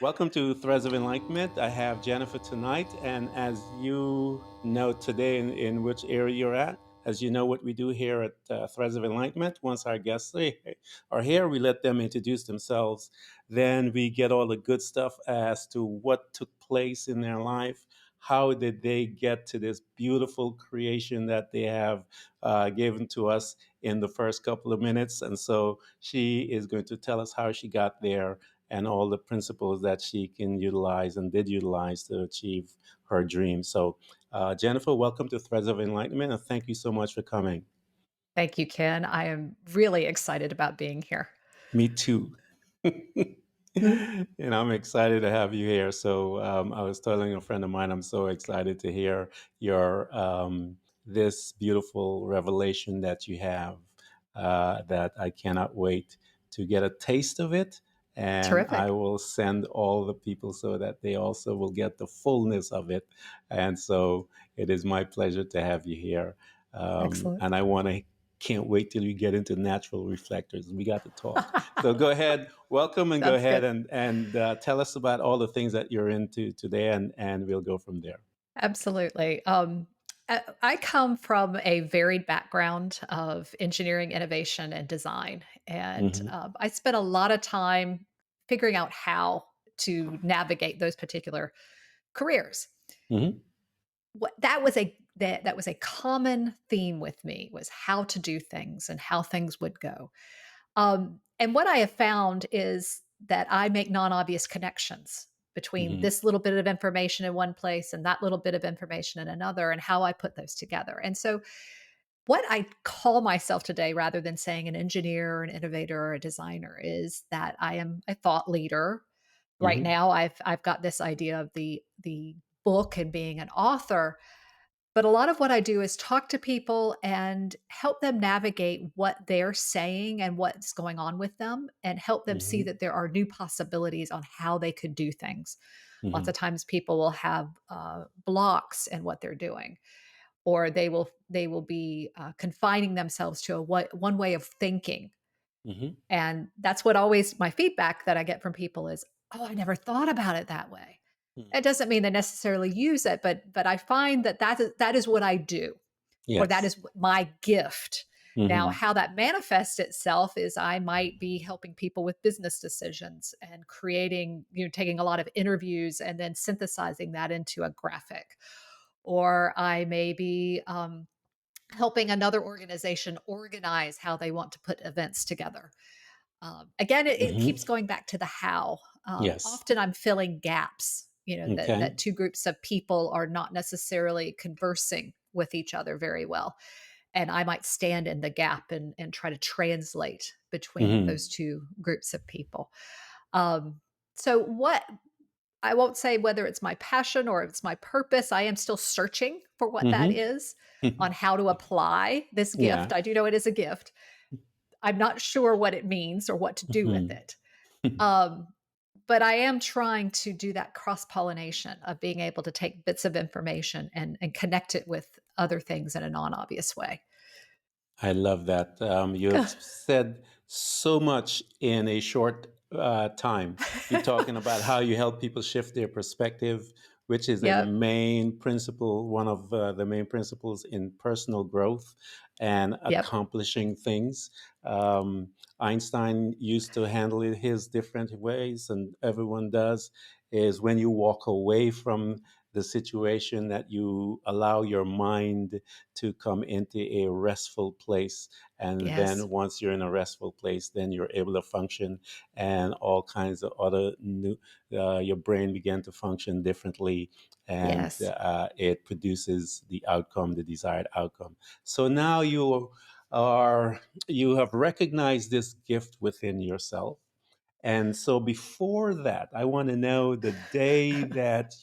Welcome to Threads of Enlightenment. I have Jennifer tonight, and as you know today in which area you're at, as you know what we do here at Threads of Enlightenment, once our guests are here, we let them introduce themselves. Then we get all the good stuff as to what took place in their life. How did they get to this beautiful creation that they have given to us in the first couple of minutes? And so she is going to tell us how she got there and all the principles that she can utilize and did utilize to achieve her dream. So, Jennifer, welcome to Threads of Enlightenment, and thank you so much for coming. Thank you, Ken. I am really excited about being here. Me too. And I'm excited to have you here. So, I was telling a friend of mine, I'm so excited to hear your this beautiful revelation that you have. That I cannot wait to get a taste of it. And I Terrific. will send all the people so that they also will get the fullness of it. And so it is my pleasure to have you here. Excellent. And I want to can't wait till you get into natural reflectors. We got to talk. So go ahead, welcome, and go Sounds ahead good. and tell us about all the things that you're into today, and we'll go from there. Absolutely. I come from a varied background of engineering, innovation, and design. And Hmm. I spent a lot of time figuring out how to navigate those particular careers. Hmm. That was a common theme with me was how to do things and how things would go. And what I have found is that I make non-obvious connections between Hmm. this little bit of information in one place and that little bit of information in another and how I put those together. And so what I call myself today, rather than saying an engineer or an innovator or a designer, is that I am a thought leader. Right Hmm. now, I've got this idea of the book and being an author, but a lot of what I do is talk to people and help them navigate what they're saying and what's going on with them and help them see Hmm. that there are new possibilities on how they could do things. Lots Hmm. of times people will have blocks in what they're doing, or they will be confining themselves to one way of thinking. Hmm. And that's what always my feedback that I get from people is, "Oh, I never thought about it that way." It doesn't mean they necessarily use it, but I find that that is what I do, or that Yes. is my gift. Now, Hmm. how that manifests itself is I might be helping people with business decisions and creating, taking a lot of interviews and then synthesizing that into a graphic. Or I may be helping another organization organize how they want to put events together. Again, it Hmm. keeps going back to the how. Yes. Often I'm filling gaps, that Okay. two groups of people are not necessarily conversing with each other very well. And I might stand in the gap and try to translate between those Hmm. two groups of people. Um, so, what I won't say whether it's my passion or it's my purpose, I am still searching for what that Hmm. is, on how to apply this gift. Yeah. I do know it is a gift. I'm not sure what it means or what to do with Hmm. it. Um, but I am trying to do that cross pollination of being able to take bits of information and connect it with other things in a non obvious way. I love that. You have said so much in a short time. You're talking about how you help people shift their perspective, which is a Yep. main principle, one of the main principles in personal growth and Yep. accomplishing things. Einstein used to handle it his different ways, and everyone does, is when you walk away from the situation that you allow your mind to come into a restful place. And Yes. then once you're in a restful place, then you're able to function and all kinds of other new, your brain began to function differently and Yes. it produces the outcome, the desired outcome. So now are, you have recognized this gift within yourself, and so before that, I want to know the day that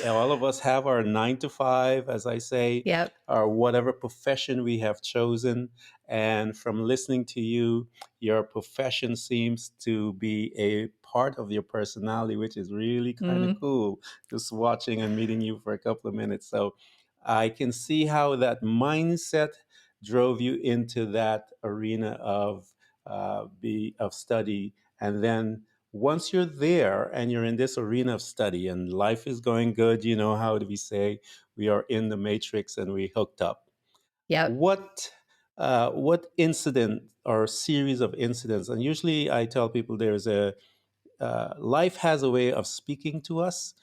all of us have our 9 to 5, as I say, Yep. or whatever profession we have chosen. And from listening to you, your profession seems to be a part of your personality, which is really kind of Mm, cool, just watching and meeting you for a couple of minutes. So I can see how that mindset drove you into that arena of be of study, and then once you're there and you're in this arena of study and life is going good, how do we say we are in the matrix and we hooked up? Yep. What incident or series of incidents? And usually, I tell people there's a life has a way of speaking to us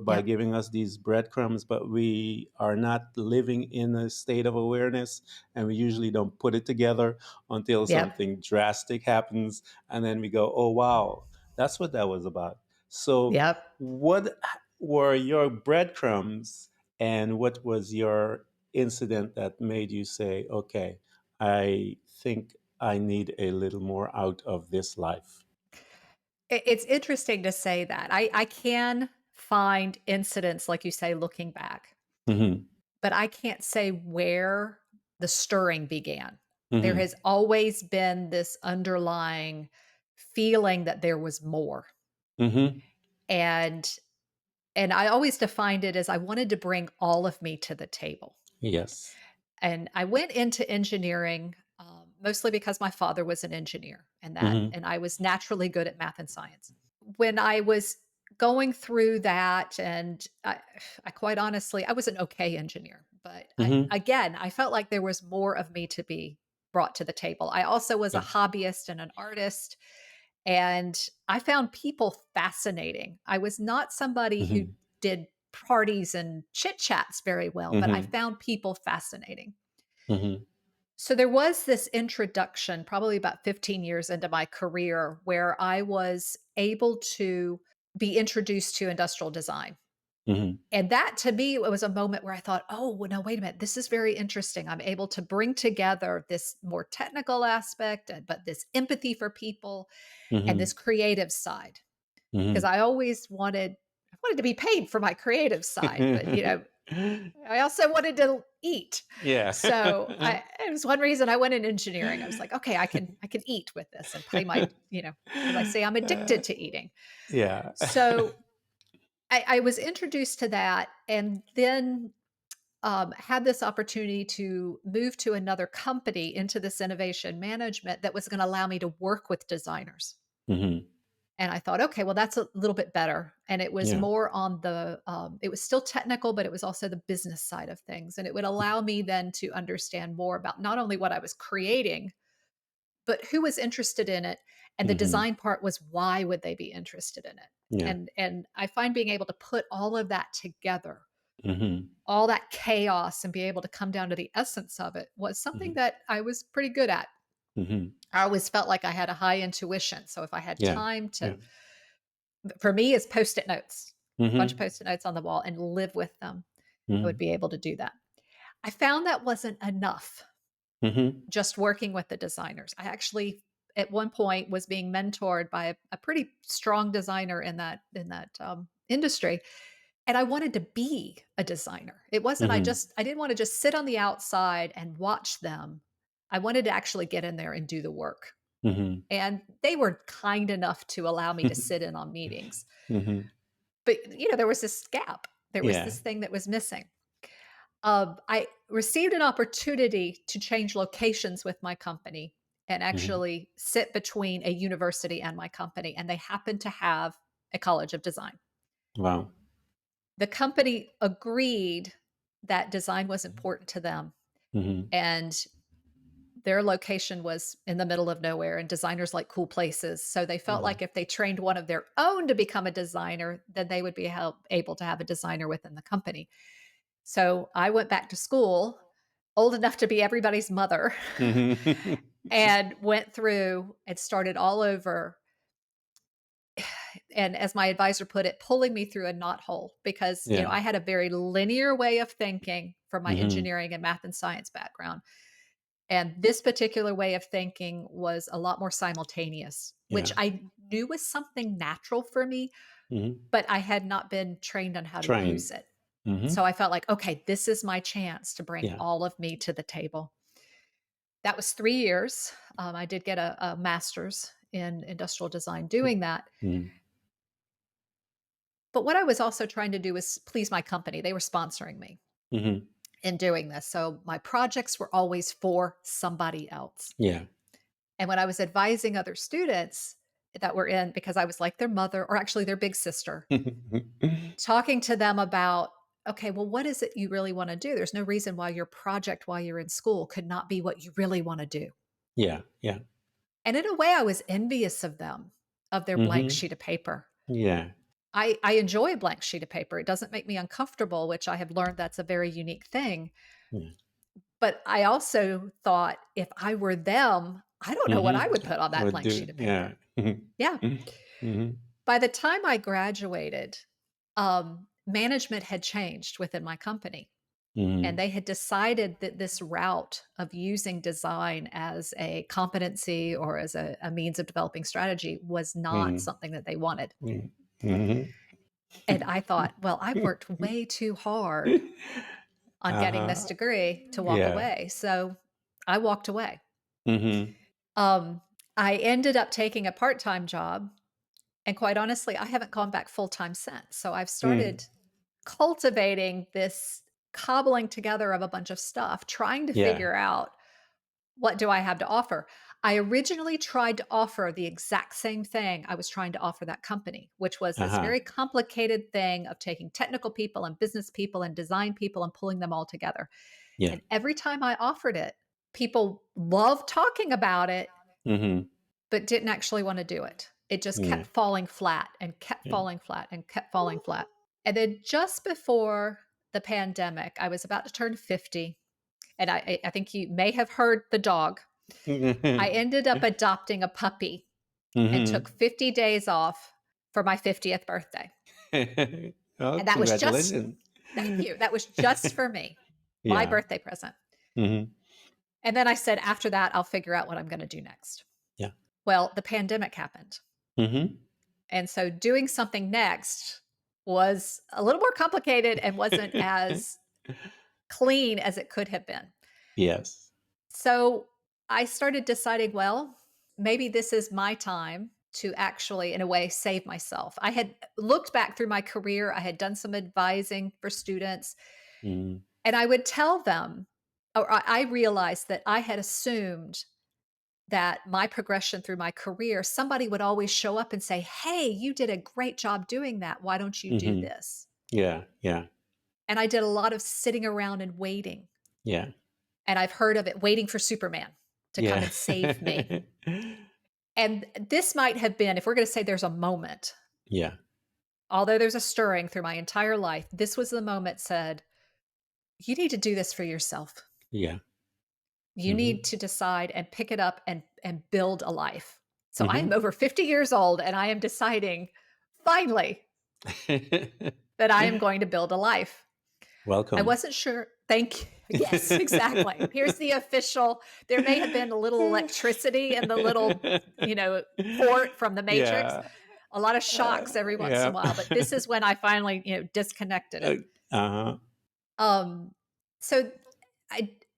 by Yep. giving us these breadcrumbs, but we are not living in a state of awareness, and we usually don't put it together until Yep. something drastic happens, and then we go, "Oh wow, that's what that was about." So, Yep. what were your breadcrumbs, and what was your incident that made you say, "Okay, I think I need a little more out of this life"? It's interesting to say that. I can find incidents, like you say, looking back, Hmm. but I can't say where the stirring began. There Hmm. has always been this underlying feeling that there was more. Hmm. And I always defined it as I wanted to bring all of me to the table. Yes. And I went into engineering, mostly because my father was an engineer, Hmm. and I was naturally good at math and science. When I was going through that, and I quite honestly, I was an okay engineer, but Hmm. I felt like there was more of me to be brought to the table. I also was a Yeah. hobbyist and an artist, and I found people fascinating. I was not somebody who Hmm. did parties and chit chats very well, but I Hmm. found people fascinating. Hmm. So there was this introduction, probably about 15 years into my career, where I was able to be introduced to industrial design. Hmm. And that to me was a moment where I thought, oh, well, no, wait a minute. This is very interesting. I'm able to bring together this more technical aspect, but this empathy for people and this Hmm. creative side. Because Hmm. I wanted to be paid for my creative side, but I also wanted to eat. Yeah. So it was one reason I went in engineering. I was like, okay, I can eat with this and pay my, as I say, I'm addicted to eating. Yeah. So I was introduced to that, and then had this opportunity to move to another company into this innovation management that was going to allow me to work with designers. Hmm. And I thought, okay, well, that's a little bit better. And it was Yeah. more on it was still technical, but it was also the business side of things. And it would allow me then to understand more about not only what I was creating, but who was interested in it. And the Hmm. design part was why would they be interested in it? Yeah. And I find being able to put all of that together, Hmm. all that chaos, and be able to come down to the essence of it was something Hmm. that I was pretty good at. Hmm. I always felt like I had a high intuition. So if I had Yeah. time Yeah. to for me, it's Post-it notes, a bunch of Hmm. Post-it notes on the wall and live with them. I would Hmm. be able to do that. I found that wasn't enough Hmm. just working with the designers. I actually at one point was being mentored by a pretty strong designer in that industry, and I wanted to be a designer. It wasn't Hmm. I didn't want to just sit on the outside and watch them. I wanted to actually get in there and do the work. Hmm. And they were kind enough to allow me to sit in on meetings. Hmm. But, there was this gap. There was Yeah. this thing that was missing. I received an opportunity to change locations with my company and Hmm. actually sit between a university and my company, and they happened to have a college of design. Wow. The company agreed that design was important to them, Hmm. and their location was in the middle of nowhere, and designers like cool places. So they felt Hmm. like if they trained one of their own to become a designer, then they would be able to have a designer within the company. So I went back to school, old enough to be everybody's mother, Hmm. and went through and started all over. And as my advisor put it, pulling me through a knothole because, Yeah. I had a very linear way of thinking from my Hmm. engineering and math and science background. And this particular way of thinking was a lot more simultaneous, which Yeah. I knew was something natural for me, Hmm. but I had not been trained on how to use Trained. it. Hmm. So I felt like, okay, this is my chance to bring Yeah. all of me to the table. That was 3 years. I did get a master's in industrial design doing that. Hmm. But what I was also trying to do was please my company. They were sponsoring me Hmm. in doing this. So my projects were always for somebody else. Yeah. And when I was advising other students, that were in, because I was like their mother, or actually their big sister, talking to them about, okay, well, what is it you really want to do? There's no reason why your project while you're in school could not be what you really want to do. Yeah, yeah. And in a way, I was envious of them, of their blank Mhm. sheet of paper. Yeah. I enjoy a blank sheet of paper. It doesn't make me uncomfortable, which I have learned that's a very unique thing. Yeah. But I also thought, if I were them, I don't know what I Mhm. would put on that Would blank do, sheet of yeah. paper. Yeah. Mhm. By the time I graduated, management had changed within my company. And Mhm. they had decided that this route of using design as a competency or as a means of developing strategy was not Mhm. something that they wanted. Mhm. Mhm. And I thought, well, I've worked way too hard on getting this Uh-huh. degree to walk Yeah. away. So I walked away. Mhm. Um, I ended up taking a part time job. And quite honestly, I haven't gone back full time since. So I've Mm. started cultivating this cobbling together of a bunch of stuff, trying to Yeah. figure out, what do I have to offer? I originally tried to offer the exact same thing I was trying to offer that company, which was this Uh-huh. very complicated thing of taking technical people and business people and design people and pulling them all together. Yeah. And every time I offered it, people loved talking about it, Mhm. but didn't actually want to do it. It just Yeah. kept falling flat and kept Yeah. falling flat and kept falling flat. And then just before the pandemic, I was about to turn 50. And I think you may have heard the dog. I ended up adopting a puppy and took Mhm. 50 days off for my 50th birthday. Oh, And that was just, congratulations. thank you. That was just for me, my Yeah. birthday present. Mhm. And then I said, after that, I'll figure out what I'm going to do next. Yeah. Well, the pandemic happened. Mhm. And so doing something next was a little more complicated and wasn't as clean as it could have been. Yes. So I started deciding, well, maybe this is my time to actually, in a way, save myself. I had looked back through my career, I had done some advising for students, Mhm. and I would tell them, or I realized that I had assumed that my progression through my career, somebody would always show up and say, "Hey, you did a great job doing that. Why don't you do Mhm. this?" Yeah. Yeah. And I did a lot of sitting around and waiting. Yeah. And I've heard of it, waiting for Superman to come Yeah. and save me. And this might have been, if we're going to say there's a moment, Yeah. although there's a stirring through my entire life, this was the moment said, you need to do this for yourself. Yeah. You need Mhm. to decide and pick it up and build a life. So I am Mhm. over 50 years old and I am deciding finally that I am going to build a life. I Welcome. wasn't sure. Thank you. Yes, exactly. Here's the official. There may have been a little electricity in the little, port from the Matrix. Yeah. A lot of shocks every once in a Yeah. while, but this is when I finally, disconnected Uh, it. uh-huh. So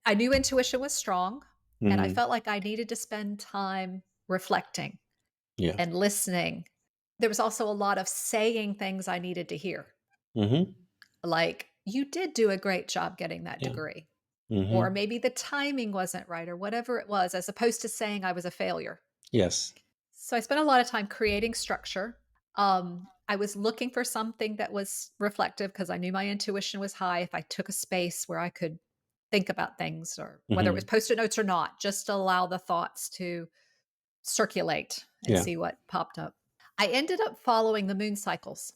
I knew intuition was strong, and I Mhm. felt like I needed to spend time reflecting Yeah. and listening. There was also a lot of saying things I needed to hear, Mhm. like, you did do a great job getting that Yeah. degree. Or Mhm. maybe the timing wasn't right, or whatever it was, as opposed to saying I was a failure. Yes. So I spent a lot of time creating structure. I was looking for something that was reflective because I knew my intuition was high. If I took a space where I could think about things, or whether it was Mhm. post-it notes or not, just to allow the thoughts to circulate and Yeah. see what popped up. I ended up following the moon cycles.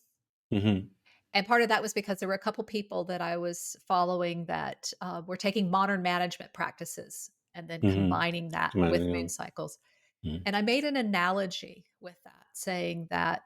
Mhm. And part of that was because there were a couple people that I was following that were taking modern management practices and then Mhm. combining that Come on, with you moon know. cycles. Mhm. And I made an analogy with that, saying that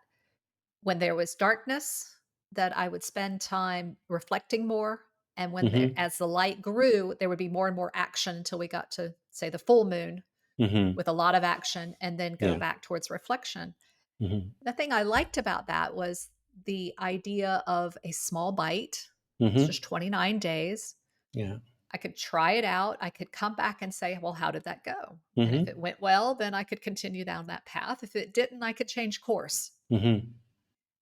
when there was darkness, that I would spend time reflecting more. And Mhm. as the light grew, there would be more and more action until we got to, say, the full moon Mhm. with a lot of action, and then go Yeah. back towards reflection. Mhm. The thing I liked about that was the idea of a small bite. It's Mhm. just 29 days. Yeah. I could try it out. I could come back and say, well, how did that go? And if it Mhm. went well, then I could continue down that path. If it didn't, I could change course. Mhm.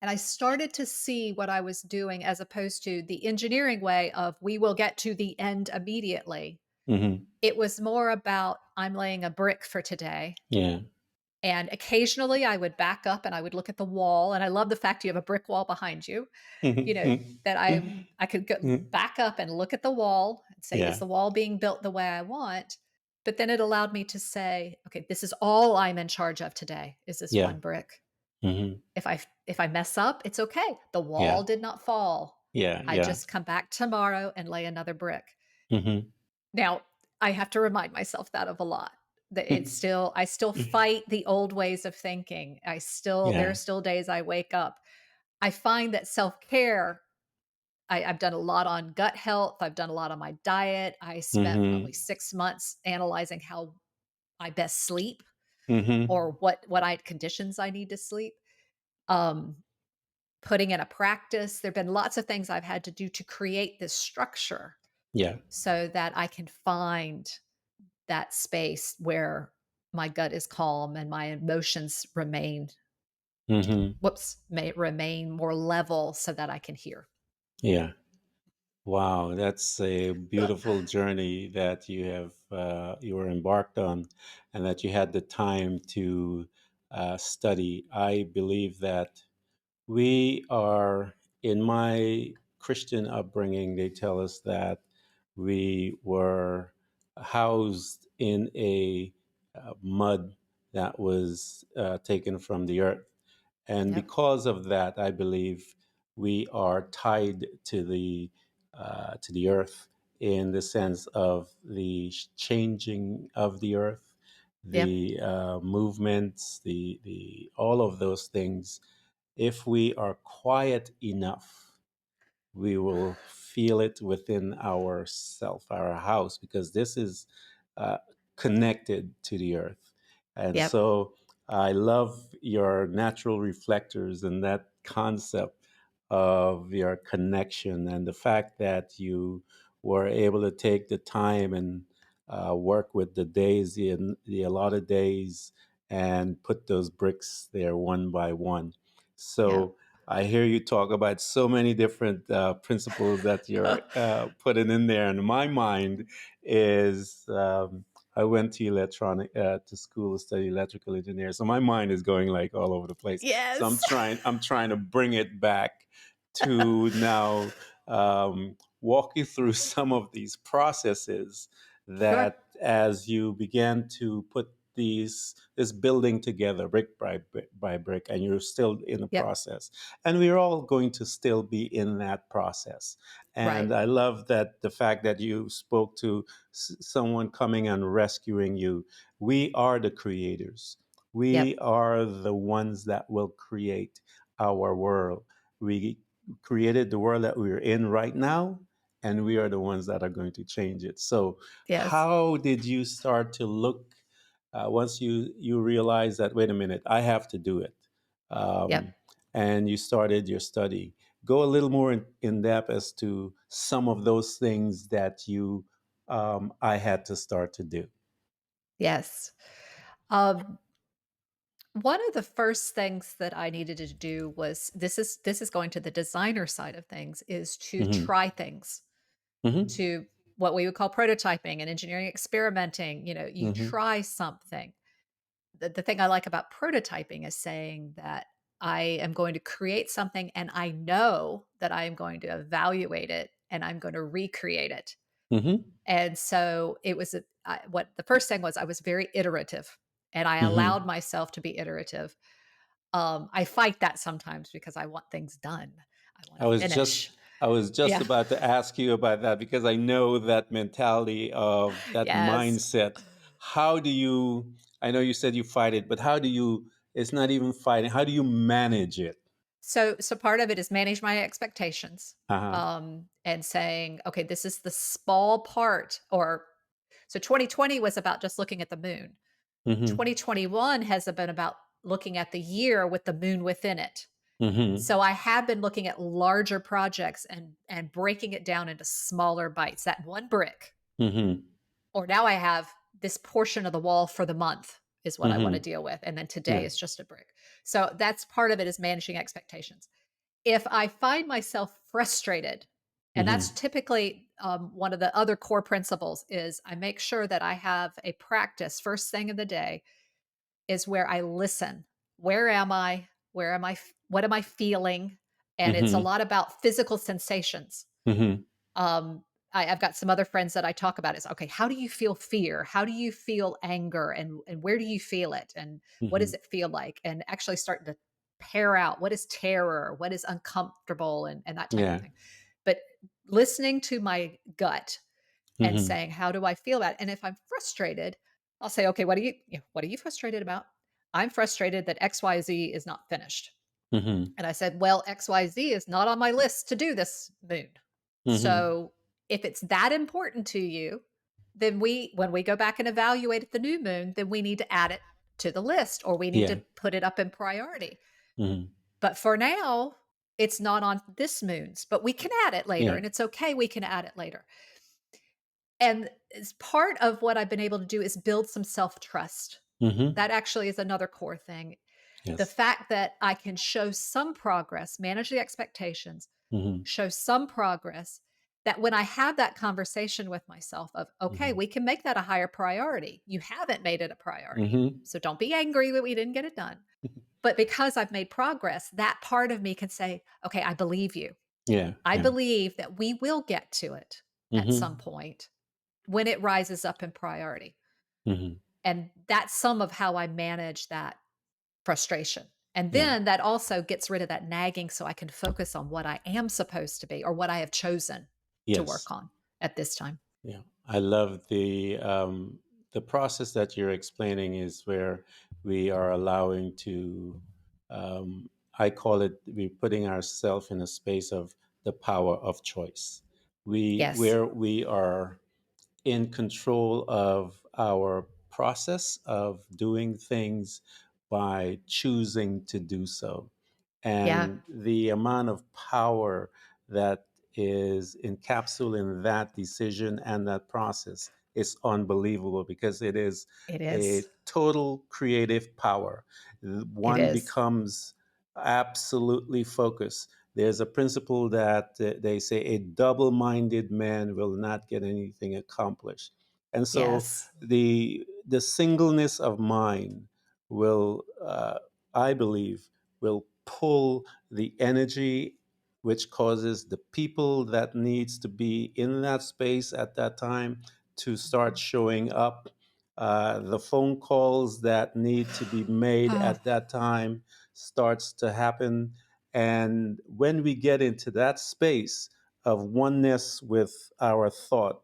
And I started to see what I was doing as opposed to the engineering way of, we will get to the end immediately. Mhm. It was more about, I'm laying a brick for today. Yeah. And occasionally I would back up and I would look at the wall. And I love the fact you have a brick wall behind you, you know, that I could go back up and look at the wall and say, is Yeah. the wall being built the way I want? But then it allowed me to say, okay, this is all I'm in charge of today is this Yeah. one brick. Hmm. If I mess up, it's okay. The wall Yeah. did not fall. Yeah. I Yeah. just come back tomorrow and lay another brick. Hmm. Now, I have to remind myself that of a lot. That I still fight the old ways of thinking. There are Yeah. still days I wake up. I find that self-care, I've done a lot on gut health. I've done a lot on my diet. I spent probably Hmm. 6 months analyzing how I best sleep Hmm. or what conditions I need to sleep. Um, Putting in a practice. There've been lots of things I've had to do to create this structure Yeah. so that I can find that space where my gut is calm and my emotions Hmm. may remain more level so that I can hear. Yeah. Wow, that's a beautiful journey that you were embarked on, and that you had the time to study. I believe that we are, in my Christian upbringing, they tell us that we were housed in a mud that was taken from the earth. And Yep. because of that, I believe we are tied to the earth in the sense of the changing of the earth, Yep. the movements, the all of those things. If we are quiet enough, we will feel it within our self, our house, because this is uh, connected to the earth. And Yep. so I love your natural reflectors and that concept of your connection and the fact that you were able to take the time and work with the days, the allotted days, and put those bricks there one by one. Yep. So I hear you talk about so many different principles that you're putting in there, and my mind is I went to to school to study electrical engineer, so my mind is going like all over the place. So Yes. I'm trying to bring it back to now walk you through some of these processes Sure. that as you began to put this building together brick by brick, and you're still in the Yep. process, and we're all going to still be in that process. Right. And I love that the fact that you spoke to someone coming and rescuing you. We are the creators. We Yep. are the ones that will create our world. We created the world that we're in right now, and we are the ones that are going to change it. So Yes. how did you start to look once you realize that, wait a minute, I have to do it, um, Yep. and you started your study? Go a little more in depth as to some of those things that I had to start to do. Yes. Um, One of the first things that I needed to do was this is going to the designer side of things, is to Hmm. try things, Hmm. to what we would call prototyping and engineering experimenting. You Hmm. try something. The thing I like about prototyping is saying that I am going to create something and I know that I am going to evaluate it and I'm going to recreate it. Hmm. And so it was what the first thing was, I was very iterative and I allowed Hmm. myself to be iterative. I fight that sometimes because I want things done. I want I to was finish. just I was just Yeah. about to ask you about that because I know that mentality of that Yes. mindset. How do you? I know you said you fight it, but how do you? It's not even fighting. How do you manage it? So part of it is manage my expectations, Uh huh. and saying, okay, this is the small part. Or so 2020 was about just looking at the moon. Mm-hmm. 2021 has been about looking at the year with the moon within it. Mm-hmm. So I have been looking at larger projects and breaking it down into smaller bites. That one brick, Mm-hmm. or now I have this portion of the wall for the month is what I want to Mm-hmm. deal with, and then today Yeah. is just a brick. So that's part of it, is managing expectations. If I find myself frustrated, and that's Mm-hmm. typically one of the other core principles, is I make sure that I have a practice first thing in the day is where I listen. Where am I? Where am I? What am I feeling? And it's a Mhm. lot about physical sensations. Mhm. Um, I've got some other friends that I talk about is okay, how do you feel fear? How do you feel anger? And where do you feel it? And what does Mhm. it feel like? And actually starting to pair out what is terror, what is uncomfortable, and that type of Yeah. thing. But listening to my gut and Mhm. saying, how do I feel about it? And if I'm frustrated, I'll say, okay, what are you frustrated about? I'm frustrated that XYZ is not finished. Mhm. And I said, well, XYZ is not on my list to do this moon. Mhm. So if it's that important to you, then when we go back and evaluate at the new moon, then we need to add it to the list or we need to Yeah. put it up in priority. Mhm. But for now, it's not on this moon's, but we can add it later Yeah. and it's okay. We can add it later. And as part of what I've been able to do is build some self trust. Mhm. That actually is another core thing. The Yes. fact that I can show some progress, manage the expectations, Mhm. show some progress, that when I have that conversation with myself of, okay, Mhm. we can make that a higher priority. You haven't made it a priority. Mhm. So don't be angry that we didn't get it done. But because I've made progress, that part of me can say, okay, I believe you. Yeah. I Yeah. believe that we will get to it at some Mhm. point when it rises up in priority. Mhm. And that's some of how I manage that frustration. And Yeah. then that also gets rid of that nagging so I can focus on what I am supposed to be or what I have chosen to Yes. work on at this time. Yeah, I love the process that you're explaining is where we are allowing to. I call it we're putting ourselves in a space of the power of choice. We Yes, where we are in control of our process of doing things by choosing to do so. yeah, And the amount of power that is encapsulated in that decision and that process is unbelievable because it is it a is. total creative power. It One is. becomes absolutely focused. There's a principle that they say a double minded man will not get anything accomplished. And so Yes, the singleness of mind will, I believe, will pull the energy which causes the people that needs to be in that space at that time to start showing up. The phone calls that need to be made oh, at that time starts to happen. And when we get into that space of oneness with our thought,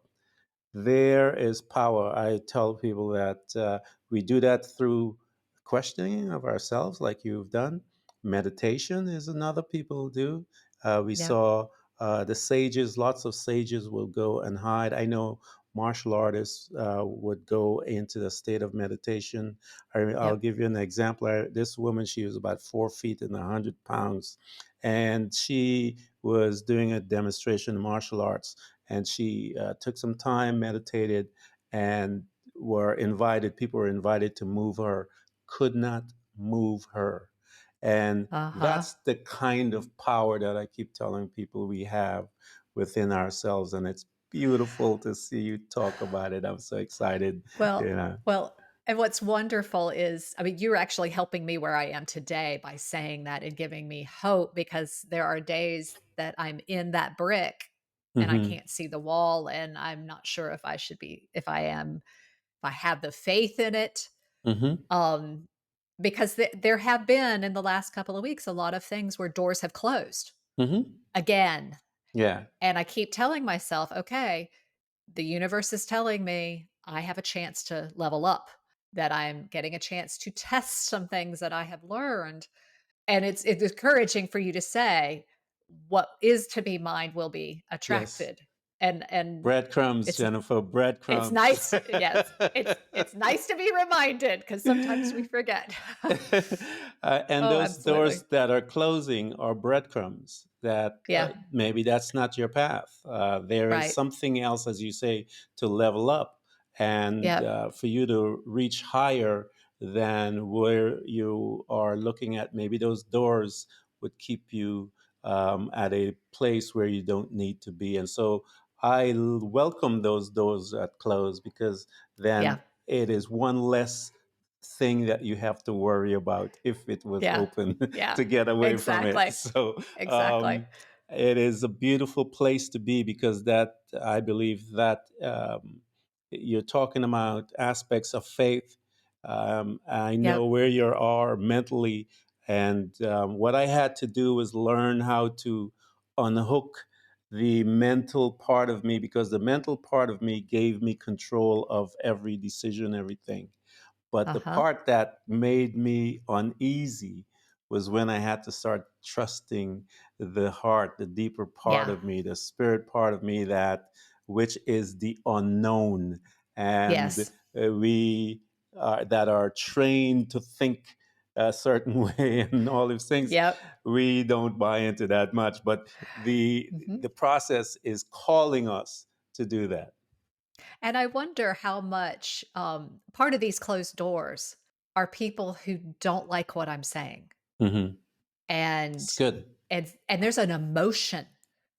there is power. I tell people that we do that through questioning of ourselves, like you've done. Meditation is another people do. We yeah, saw the sages, lots of sages will go and hide. I know martial artists would go into the state of meditation. I'll yep, give you an example. This woman, she was about 4 feet and 100 pounds, and she was doing a demonstration of martial arts and she took some time, meditated, and people were invited to move her, could not move her. And uh-huh. that's the kind of power that I keep telling people we have within ourselves. And it's beautiful to see you talk about it. I'm so excited, Well you know. well, and what's wonderful is, I mean, you're actually helping me where I am today by saying that and giving me hope because there are days that I'm in that brick and I Hmm. can't see the wall and I'm not sure if I should be if I have the faith in it. Hmm. Um, because there have been in the last couple of weeks a lot of things where doors have closed Hmm. again. Yeah. And I keep telling myself, okay, the universe is telling me I have a chance to level up, that I'm getting a chance to test some things that I have learned. And it's encouraging for you to say, what is to be mine will be Yes. attracted. And Breadcrumbs, it's Jennifer, it's breadcrumbs. nice. Yes. It's nice to be reminded because sometimes we forget. And Oh, those doors absolutely. that are closing are breadcrumbs that Yeah. maybe that's not your path. There is Right. something else, as you say, to level up and Yep. for you to reach higher than where you are looking at. Maybe those doors would keep you at a place where you don't need to be. And so welcome those doors that close because Yeah. then it is one less thing that you have to worry about if it was Yeah. open Yeah. to get away from it. Exactly. So Exactly. um, it is a beautiful place to be, because that, I believe that you're talking about aspects of faith. I know Yep. where you are mentally, and what I had to do was learn how to unhook the mental part of me, because the mental part of me gave me control of every decision, everything. But the Uh-huh. part that made me uneasy was when I had to start trusting the heart, the deeper part Yeah. of me, the spirit part of me, that which is the unknown. And Yes. we that are trained to think a certain way and all these things, Yep. we don't buy into that much. But Mhm. the process is calling us to do that. And I wonder how much, part of these closed doors are people who don't like what I'm saying. Hmm. It's And good. and there's an emotion.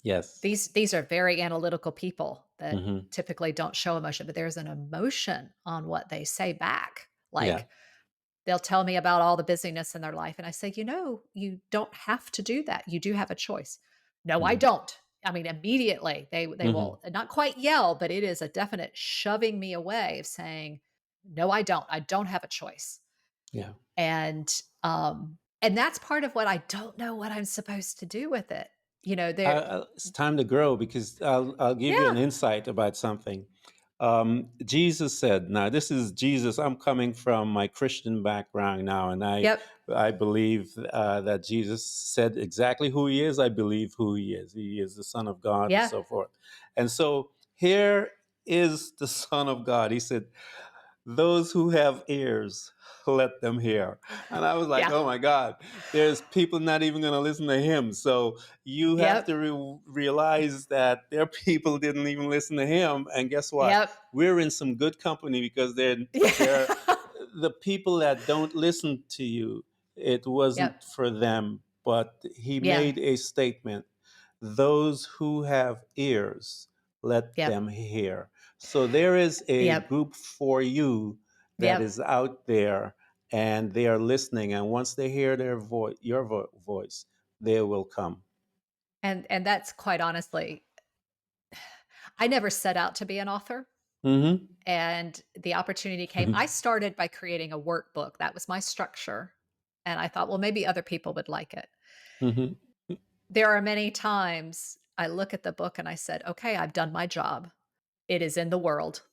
Yes. These are very analytical people that Hmm. typically don't show emotion, but there's an emotion on what they say back. Yeah. Like, they'll tell me about all the busyness in their life, and I say, "You know, you don't have to do that. You do have a choice." "No, I Hmm. don't." I mean, immediately they Hmm. will not quite yell, but it is a definite shoving me away of saying, "No, I don't. I don't have a choice." Yeah. And, and that's part of what I don't know what I'm supposed to do with it. You know, there It's time to grow, because I'll give you an Yeah. insight about something. Jesus said, now this is Jesus. I'm coming from my Christian background now, and Yep. I believe that Jesus said exactly who he is. I believe who he is. He is the Son of God, and Yeah. so forth. And so here is the Son of God. He said, those who have ears, let them hear. And I was like, Yeah. oh my God, there's people not even going to listen to him. So you have to Yep. realize that their people didn't even listen to him. And guess what? Yep. We're in some good company, because they're Yeah. the people that don't listen to you. It wasn't Yep. for them, but he Yeah. made a statement: those who have ears, let Yep. them hear. So there is a Yep. group for you that Yep. is out there, and they are listening. And once they hear their voice, your voice, they will come. And that's quite honestly, I never set out to be an author, Hmm. and the opportunity came. I started by creating a workbook. That was my structure, and I thought, well, maybe other people would like it. Hmm. There are many times I look at the book and I said, "Okay, I've done my job. It is in the world.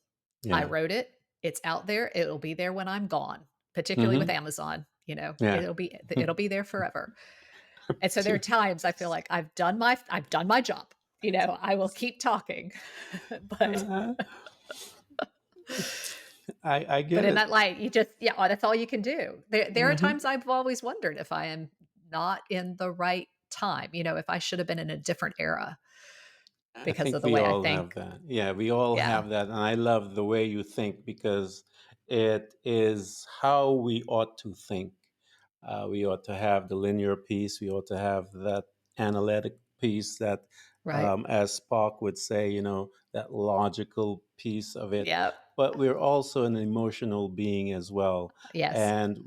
I Yeah. wrote it. It's out there. It'll be there when I'm gone." Particularly with Hmm. Amazon, Yeah. it'll be there forever. And so there are times I feel like I've done my job. I will keep talking. but Uh, I but get in it. that light, yeah, that's all you can do. There are Hmm. times I've always wondered if I am not in the right time, if I should have been in a different era I because of think the we way I all have think. that. Yeah, we all Yeah. have that. And I love the way you think, because it is how we ought to think. We ought to have the linear piece. We ought to have that analytic piece, that, Right. as Spock would say, that logical piece of it. Yep. But we're also an emotional being as well. Yes. And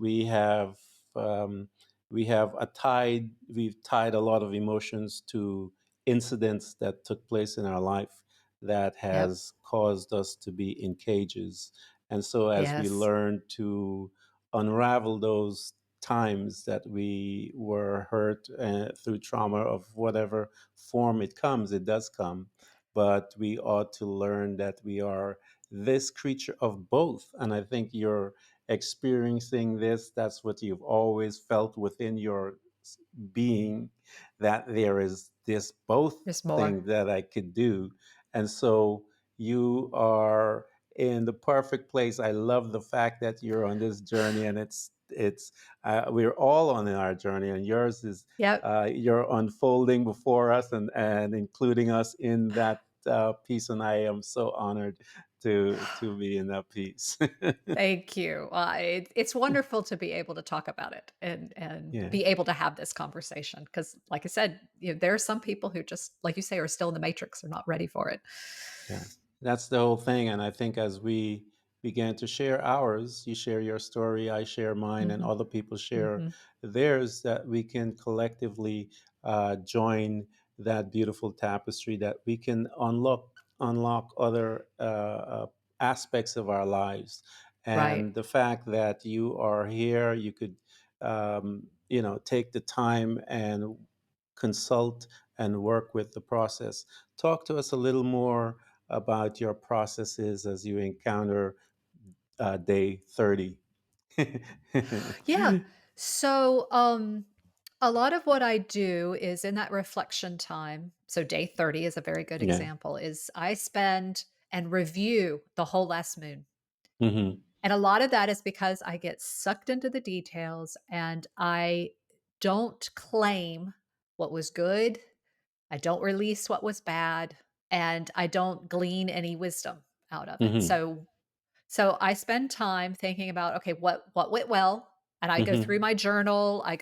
um, we've tied a lot of emotions to incidents that took place in our life that Yep. has caused us to be in cages. And so as we Yes. learn to unravel those times that we were hurt through trauma of whatever form it does come. But we ought to learn that we are this creature of both. And I think you're experiencing this. That's what you've always felt within your being, that there is this both There's more. thing that I could do. And so you are in the perfect place. I love the fact that you're on this journey, and it's we're all on our journey, and yours is Yep. you're unfolding before us, and including us in that piece. And I am so honored to be in that piece. Thank you. It's wonderful to be able to talk about it and Yeah. be able to have this conversation because, like I said, there are some people who just, like you say, are still in the matrix. They're not ready for it. Yeah, that's the whole thing. And I think as we began to share ours, you share your story, I share mine, and Mhm. other people share Mhm. theirs, that we can collectively join that beautiful tapestry, that we can unlock other aspects of our lives. Right. And the fact that you are here, you could take the time and consult and work with the process. Talk to us a little more about your processes as you encounter day 30. Yeah. So, a lot of what I do is in that reflection time. So, day 30 is a very good Yeah. example. Is I spend and review the whole last moon. Hmm. And a lot of that is because I get sucked into the details and I don't claim what was good. I don't release what was bad, and I don't glean any wisdom out of it. Hmm. So I spend time thinking about, okay, what went well, and I go through Hmm. my journal. I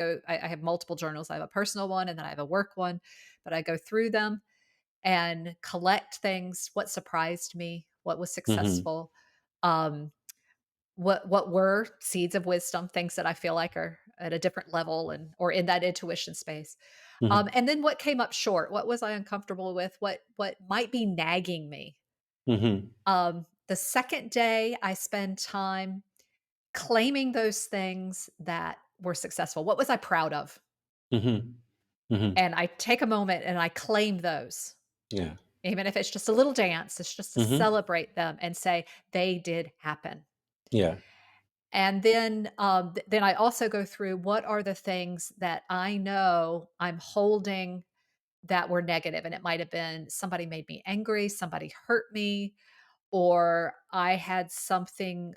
have multiple journals. I have a personal one and then I have a work one, but I go through them and collect things, what surprised me, what was Hmm. successful, um, what were seeds of wisdom, things that I feel like are at a different level and or in that intuition space. Hmm. And then what came up short? What was I uncomfortable with? What might be nagging me? Hmm. The second day, I spend time claiming those things that were successful. What was I proud of? Hmm. Hmm. And I take a moment and I claim those. Yeah. Even if it's just a little dance, it's just to Hmm. celebrate them and say they did happen. Yeah. And then, then I also go through what are the things that I know I'm holding that were negative, and it might have been somebody made me angry, somebody hurt me, or I had something,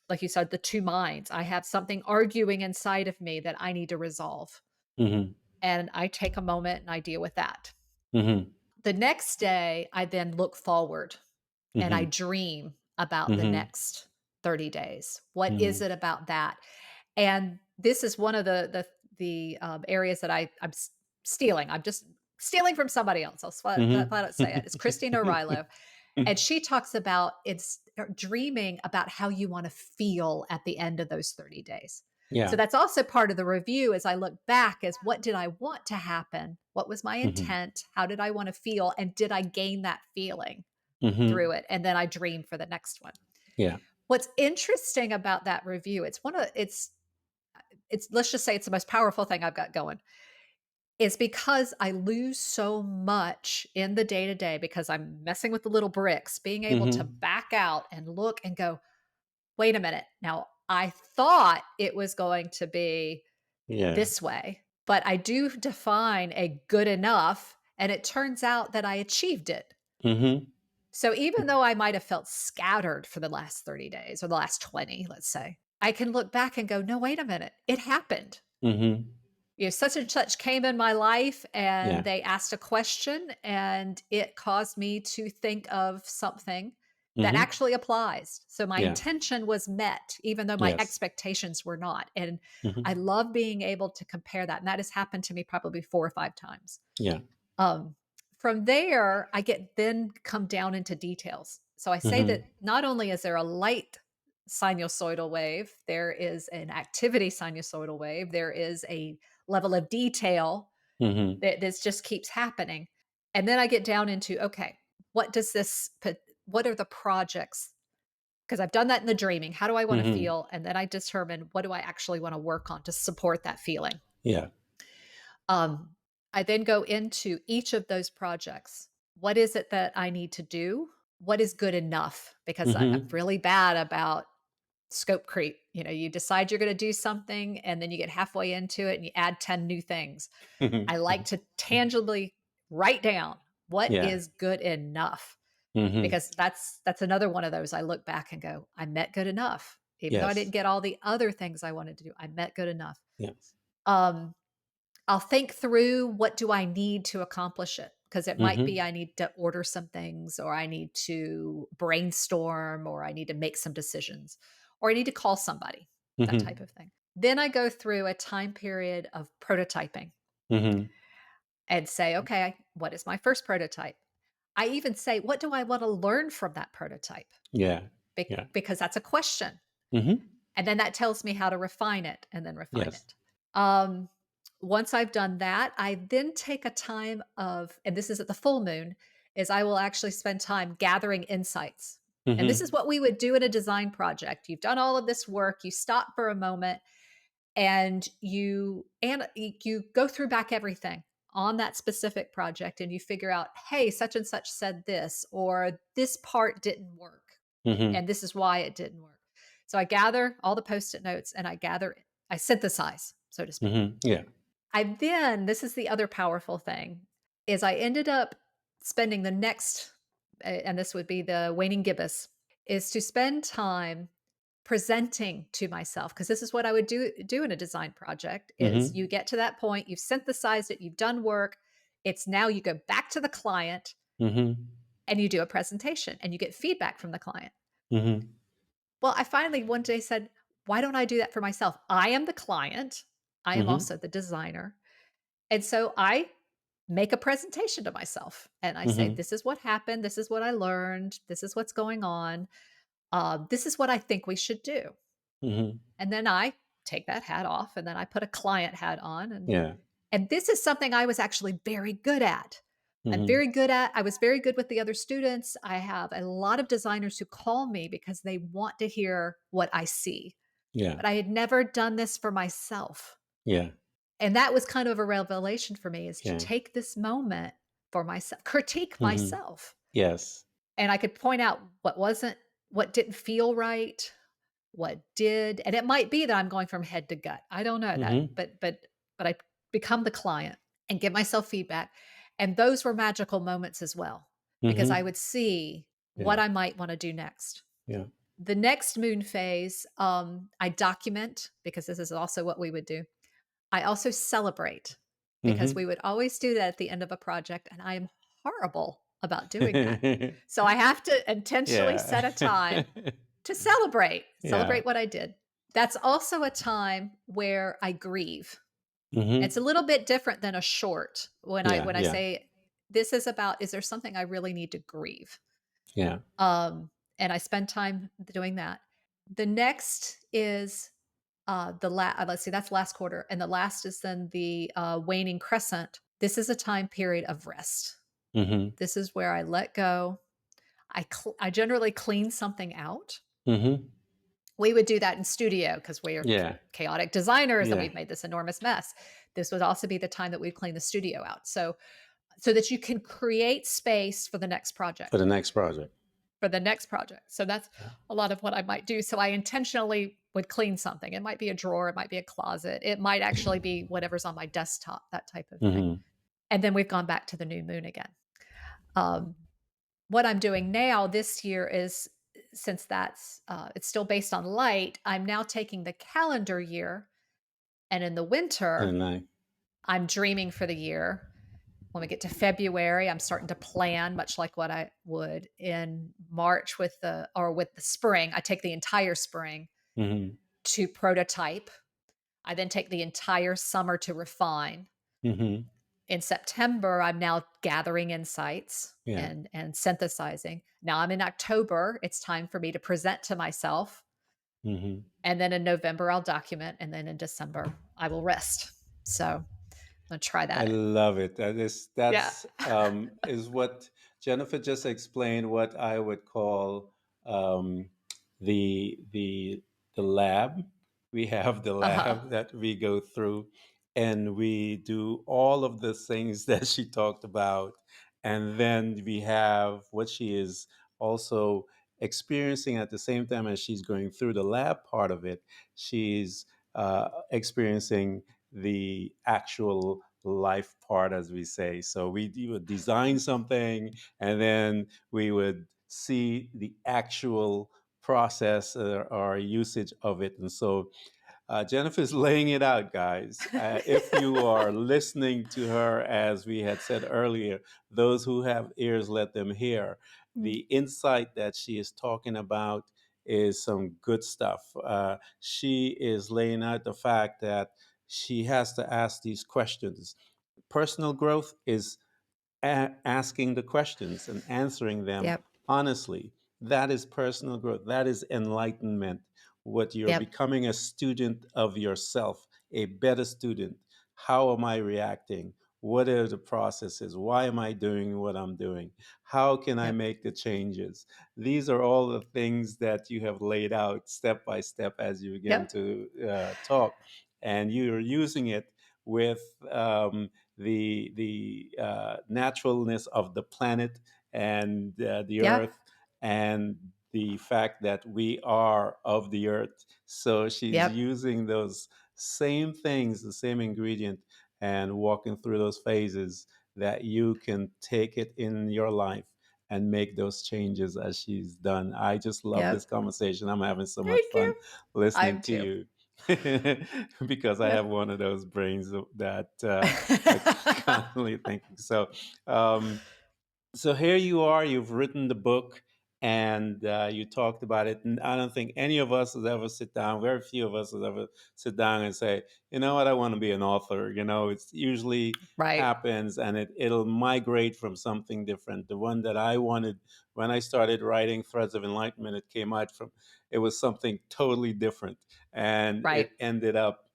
like you said, the two minds. I have something arguing inside of me that I need to resolve, Hmm. and I take a moment and I deal with that. Hmm. The next day, I then look forward and I Hmm. dream about the Hmm. next 30 days. What is Hmm. it about that? And this is one of the areas that I'm stealing. I'm just stealing from somebody else. I'll flat out say it. It's Christina Rilo, and she talks about it's dreaming about how you want to feel at the end of those 30 days. So Yeah. that's also part of the review as I look back as what did I want to happen? What was my Hmm. intent? How did I want to feel? And did I gain that feeling Hmm. through it? And then I dream for the next one. Yeah. What's interesting about that review, it's let's just say it's the most powerful thing I've got going. Is because I lose so much in the day to day because I'm messing with the little bricks, being able to Hmm. back out and look and go, wait a minute. Now, I thought it was going to be Yeah. this way, but I do define a good enough. And it turns out that I achieved it. Hmm. So even though I might have felt scattered for the last 30 days or the last 20, let's say, I can look back and go, no, wait a minute. It happened. Hmm. Such and such came in my life and Yeah. they asked a question and it caused me to think of something that Hmm. actually applies. So my Yeah. intention was met, even though my Yes. expectations were not. And I Hmm. love being able to compare that. And that has happened to me probably 4 or 5 times. Yeah. Um, from there, I get then come down into details. So I say that Hmm. not only is there a light sinusoidal wave, there is an activity sinusoidal wave, there is a level of detail Hmm. that this just keeps happening. And then I get down into okay, what does this put? What are the projects? Because I've done that in the dreaming. How do I want to Hmm. feel? And then I determine what do I actually want to work on to support that feeling. Yeah. Um, I then go into each of those projects. What is it that I need to do? What is good enough? Because I'm Hmm. really bad about scope creep. You decide you're going to do something and then you get halfway into it and you add 10 new things. I like to tangibly write down what Yeah. is good enough Hmm. because that's another one of those I look back and go, I met good enough. Even though I didn't Yes. get all the other things I wanted to do, I met good enough. Yes. Um, I'll think through what do I need to accomplish it because it might be Hmm. I need to order some things or I need to brainstorm or I need to make some decisions or I need to call somebody, that type Hmm. of thing. Then I go through a time period of prototyping Hmm. and say, okay, what is my first prototype? I even say, what do I want to learn from that prototype? Yeah. Yeah. because that's a question. Mm-hmm. And then that tells me how to refine it and then refine Yes. it. Um, Once I've done that, I then take a time of, and this is at the full moon, is I will actually spend time gathering insights. And this is Mm-hmm. what we would do in a design project. You've done all of this work, you stop for a moment and you go through back everything on that specific project and you figure out, hey, such and such said this, or this part didn't work Mm-hmm. and this is why it didn't work. So I gather all the post-it notes and I synthesize, so to speak. Mm-hmm. Yeah. I then, this is the other powerful thing, is I ended up spending the next, and this would be the waning gibbous, is to spend time presenting to myself, because this is what I would do in a design project. Is Mm-hmm. you get to that point, you've synthesized it, you've done work, it's now you go back to the client Mm-hmm. and you do a presentation and you get feedback from the client. Mm-hmm. Well, I finally one day said, why don't I do that for myself? I am the client, I am Mm-hmm. also the designer. And so I make a presentation to myself and I say, Mm-hmm. this is what happened, this is what I learned, this is what's going on, this is what I think we should do. Mm-hmm. And then I take that hat off and then I put a client hat on, Yeah. and this is something I was actually very good at. Mm-hmm. I was very good with the other students. I have a lot of designers who call me because they want to hear what I see. Yeah. But I had never done this for myself. Yeah. And that was kind of a revelation for me, is to Yeah. take this moment for myself, critique Mm-hmm. myself. Yes. And I could point out what didn't feel right, what did, and it might be that I'm going from head to gut. I don't know that, Mm-hmm. but I become the client and give myself feedback. And those were magical moments as well, because I Mm-hmm. would see what Yeah. I might want to do next. Yeah. The next moon phase, I document, because this is also what we would do. I also celebrate, because Mm-hmm. we would always do that at the end of a project, and I am horrible about doing that. So I have to intentionally Yeah. set a time to Yeah. celebrate what I did. That's also a time where I grieve. It's a Mm-hmm. little bit different than a short. Yeah. When I Yeah. say, this is about, is there something I really need to grieve? Yeah. Um, and I spend time doing that. The next is let's see, that's last quarter, and the last is then the waning crescent. This is a time period of rest. Mm-hmm. This is where I let go. I generally clean something out. Mm-hmm. We would do that in studio because we are Yeah. chaotic designers and Yeah. we've made this enormous mess. This would also be the time that we'd clean the studio out. So that you can create space for the next For the project. next project. For the next project. So that's Yeah. a lot of what I might do. So I intentionally would clean something. It might be a drawer, it might be a closet, it might actually be whatever's on my desktop, that type of thing. Mm-hmm. And then we've gone back to the new moon again. Um, what I'm doing now this year is, since that's it's still based on light, I'm now taking the calendar year, and in the winter, And I. I'm dreaming for the year. When we get to February, I'm starting to plan, much like what I would in March with the spring. I take the entire spring Mm-hmm. to prototype. I then take the entire summer to refine. Mm-hmm. In September, I'm now gathering insights Yeah. and synthesizing. Now I'm in October. It's time for me to present to myself. Mm-hmm. And then in November, I'll document. And then in December, I will rest. So I'm going to try I that. love it. That is Yeah. that's is what Jennifer just explained. What I would call um, the the lab. We have the Uh huh. lab that we go through, and we do all of the things that she talked about, and then we have what she is also experiencing at the same time as she's going through the lab part of it. She's experiencing the actual life part, as we say. So we would design something, and then we would see the actual process or usage of it. And so Jennifer's laying it out, guys. If you are listening to her, as we had said earlier, those who have ears, let them hear. The insight that she is talking about is some good stuff. She is laying out the fact that she has to ask these questions. Personal growth is asking the questions and answering them Yep. honestly. That is personal growth. That is enlightenment. What you're Yep. becoming a student of yourself, a better student. How am I reacting? What are the processes? Why am I doing what I'm doing? How can I Yep. make the changes? These are all the things that you have laid out step by step as you begin Yep. to talk, and you're using it with the naturalness of the planet and the Yeah. earth and the fact that we are of the earth. So she's Yep. using those same things, the same ingredient, and walking through those phases that you can take it in your life and make those changes as she's done. I just love this Yep. conversation. I'm having so much Thank fun you. listening I'm to too. you. Because I Yeah. have one of those brains that are constantly thinking. So here you are, you've written the book and you talked about it. And I don't think any of us has ever sit down, very few of us has ever sit down and say, you know what, I want to be an author. It's usually Right. happens and it'll migrate from something different. The one that I wanted when I started writing Threads of Enlightenment, it was something totally different. And Right. it ended up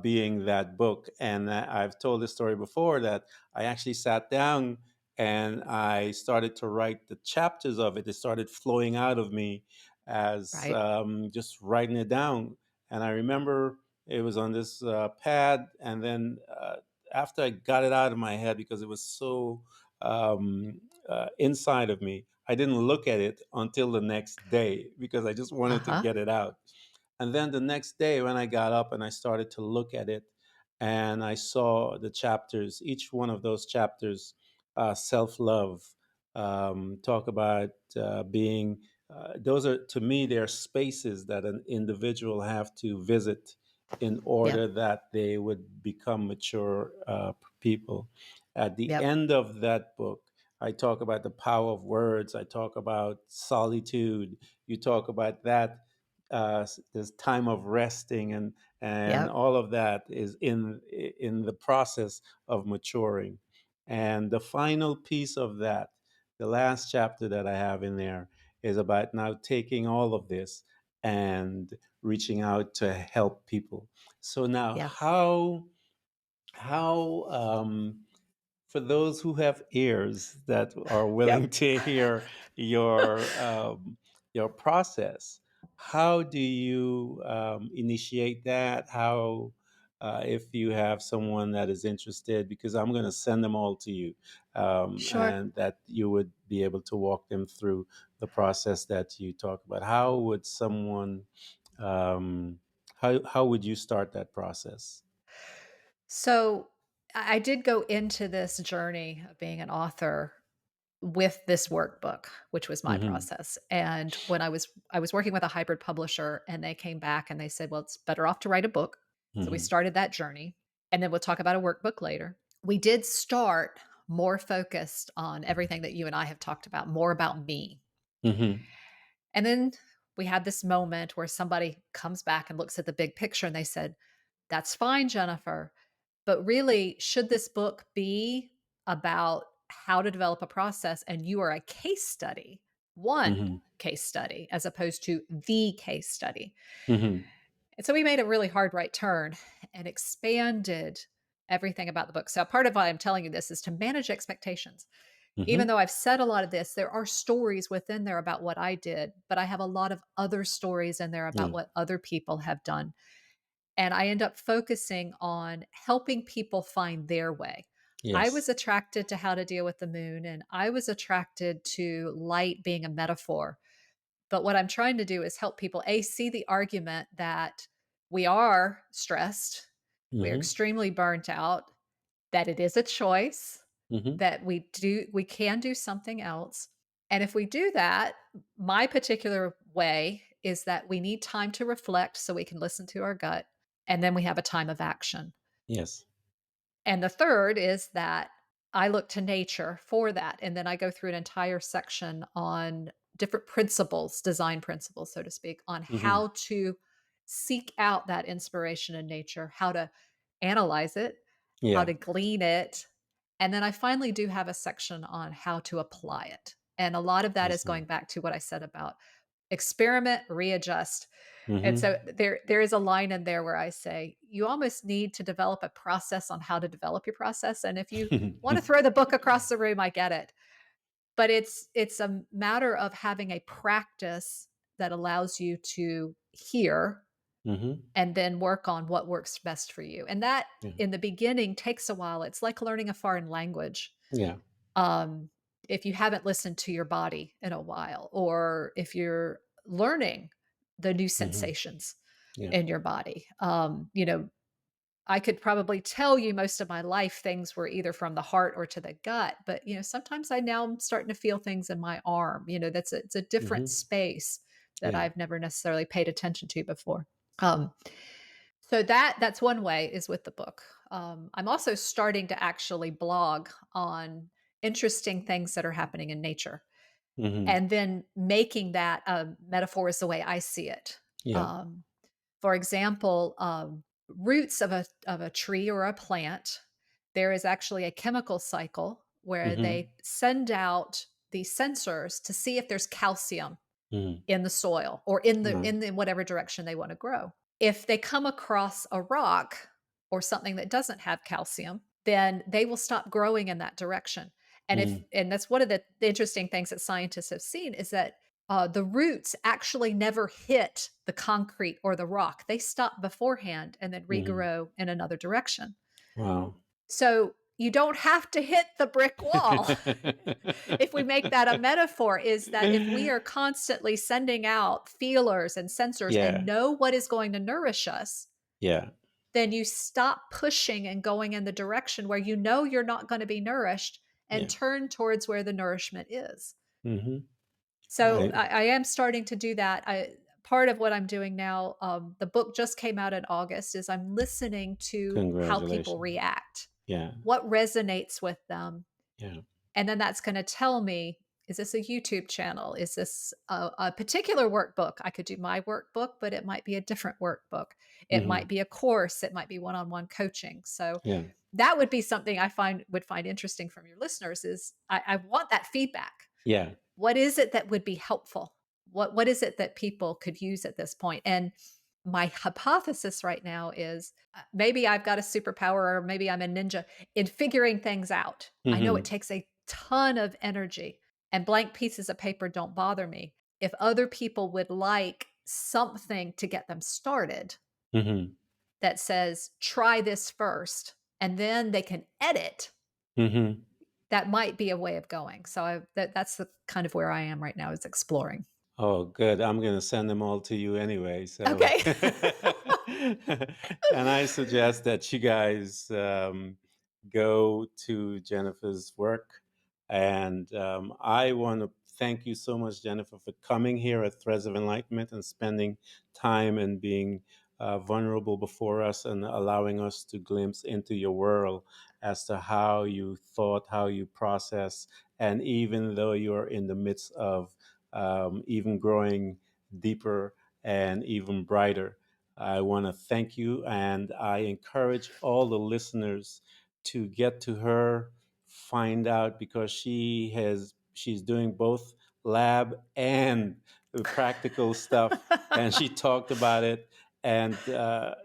being that book. And I've told this story before that I actually sat down and I started to write the chapters of it. It started flowing out of me as Right. just writing it down. And I remember it was on this pad, and then after I got it out of my head because it was so inside of me, I didn't look at it until the next day because I just wanted to Uh-huh. get it out. And then the next day, when I got up and I started to look at it, and I saw the chapters, each one of those chapters, self love, talk about being, those are, to me, they're spaces that an individual have to visit in Yep. order that they would become mature people. At the Yep. end of that book, I talk about the power of words. I talk about solitude. You talk about that this time of resting and Yep. all of that is in the process of maturing. And the final piece of that, the last chapter that I have in there, is about now taking all of this and reaching out to help people. So now Yeah. how for those who have ears that are willing Yep. to hear your your process, how do you initiate that? How, if you have someone that is interested, because I'm going to send them all to you, Sure. and that you would be able to walk them through the process that you talk about. How would someone, um, how would you start that process? So I did go into this journey of being an author with this workbook, which was my Hmm. process. And when I was working with a hybrid publisher and they came back and they said, "Well, it's better off to write a book." So we Hmm. started that journey and then we'll talk about a workbook later. We did start more focused on everything that you and I have talked about, more about me. Hmm. And then we had this moment where somebody comes back and looks at the big picture and they said, "That's fine, Jennifer. But really, should this book be about how to develop a process and you are a case study, one Hmm. case study, as opposed to the case study?" Hmm. And so we made a really hard right turn and expanded everything about the book. So part of why I'm telling you this is to manage expectations. Even Hmm. though I've said a lot of this, there are stories within there about what I did, but I have a lot of other stories in there about Yeah. what other people have done. And I end up focusing on helping people find their way. I was Yes. attracted to how to deal with the moon, and I was attracted to light being a metaphor. But what I'm trying to do is help people, A, see the argument that we are stressed, we're Hmm. extremely burnt out, that it is a choice, Hmm. that we can do something else. And if we do that, my particular way is that we need time to reflect so we can listen to our gut, and then we have a time of action. Yes. And the third is that I look to nature for that. And then I go through an entire section on different principles, design principles, so to speak, on Hmm. how to seek out that inspiration in nature, how to analyze it, how Yeah. to glean it. And then I finally do have a section on how to apply it. And a lot of that is going Awesome. back to what I said about experiment, readjust. And Mm-hmm. so there is a line in there where I say, you almost need to develop a process on how to develop your process. And if you want to throw the book across the room, I get it. But it's a matter of having a practice that allows you to hear Mm-hmm. and then work on what works best for you. And that Yeah. in the beginning takes a while. It's like learning a foreign language. Yeah. Um, if you haven't listened to your body in a while, or if you're learning the new Mm-hmm. sensations Yeah. in your body, I could probably tell you most of my life things were either from the heart or to the gut, but sometimes I now am starting to feel things in my arm. It's a different Mm-hmm. space that Yeah. I've never necessarily paid attention to before. Um, so that's one way is with the book. I'm also starting to actually blog on interesting things that are happening in nature, Mm-hmm. and then making that a metaphor is the way I see it. Yeah. Um, for example, roots of a tree or a plant, there is actually a chemical cycle where Mm-hmm. they send out these sensors to see if there's calcium Mm-hmm. in the soil or in the Right. whatever direction they want to grow. If they come across a rock or something that doesn't have calcium, then they will stop growing in that direction. Mm-hmm. And that's one of the interesting things that scientists have seen is that the roots actually never hit the concrete or the rock. They stop beforehand and then Mm-hmm. regrow in another direction. Wow. So you don't have to hit the brick wall. If we make that a metaphor, is that if we are constantly sending out feelers and sensors and Yeah. know what is going to nourish us, Yeah. then you stop pushing and going in the direction where you're not going to be nourished and Yeah. turn towards where the nourishment is. Mm-hmm. So I I am starting to do that. Part of what I'm doing now, the book just came out in August, is I'm listening to how people Congratulations. react, Yeah. what resonates with them. Yeah. And then that's going to tell me, is this a YouTube channel? Is this a particular workbook? I could do my workbook, but it might be a different workbook. It Mm-hmm. might be a course. It might be one-on-one coaching. So Yeah. that would be something I would find interesting from your listeners is I want that feedback. Yeah. What is it that would be helpful? What is it that people could use at this point? And my hypothesis right now is maybe I've got a superpower, or maybe I'm a ninja in figuring things out. I know it Mm-hmm. takes a ton of energy, and blank pieces of paper don't bother me. If other people would like something to get them started Mm-hmm. that says, try this first, and then they can edit, Mm-hmm. that might be a way of going. So that's the kind of where I am right now, is exploring. Oh, good. I'm going to send them all to you anyway. So, Okay. and I suggest that you guys go to Jennifer's work. And I want to thank you so much, Jennifer, for coming here at Threads of Enlightenment and spending time and being vulnerable before us and allowing us to glimpse into your world as to how you thought, how you process. And even though you're in the midst of even growing deeper and even brighter. I want to thank you, and I encourage all the listeners to get to her, find out because she's doing both lab and the practical stuff, and she talked about it, and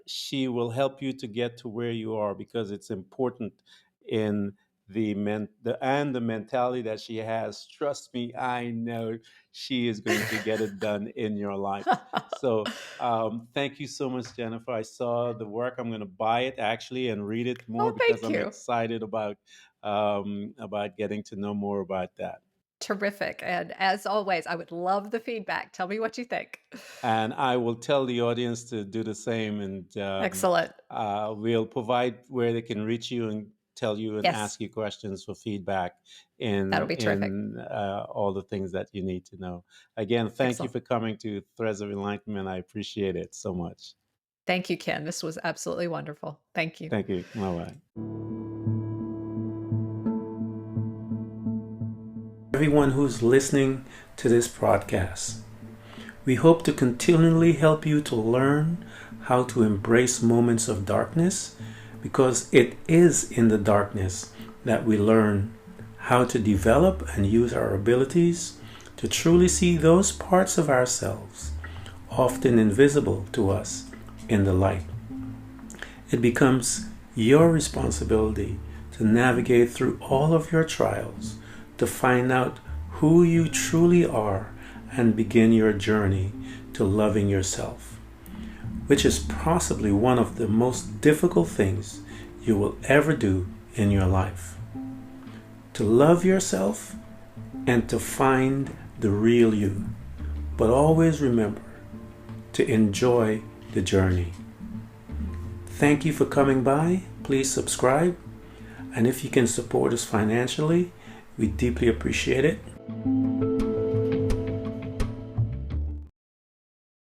she will help you to get to where you are because it's important in the mentality that she has. Trust me, I know she is going to get it done in your life. So thank you so much, Jennifer. I saw the work. I'm going to buy it actually and read it more Oh, because thank I'm you. excited about getting to know more about that. Terrific. And as always, I would love the feedback. Tell me what you think. And I will tell the audience to do the same, and Excellent. we'll provide where they can reach you and tell you and Yes, ask you questions for feedback that'll in be terrific. all the things that you need to know. Again, thank you Excellent. for coming to Threads of Enlightenment. I appreciate it so much. Thank you, Ken. This was absolutely wonderful. Thank you. Thank you. Bye bye. Everyone who's listening to this podcast, we hope to continually help you to learn how to embrace moments of darkness because it is in the darkness that we learn how to develop and use our abilities to truly see those parts of ourselves, often invisible to us, in the light. It becomes your responsibility to navigate through all of your trials, to find out who you truly are and begin your journey to loving yourself, which is possibly one of the most difficult things you will ever do in your life. To love yourself and to find the real you. But always remember to enjoy the journey. Thank you for coming by. Please subscribe. And if you can support us financially, we deeply appreciate it.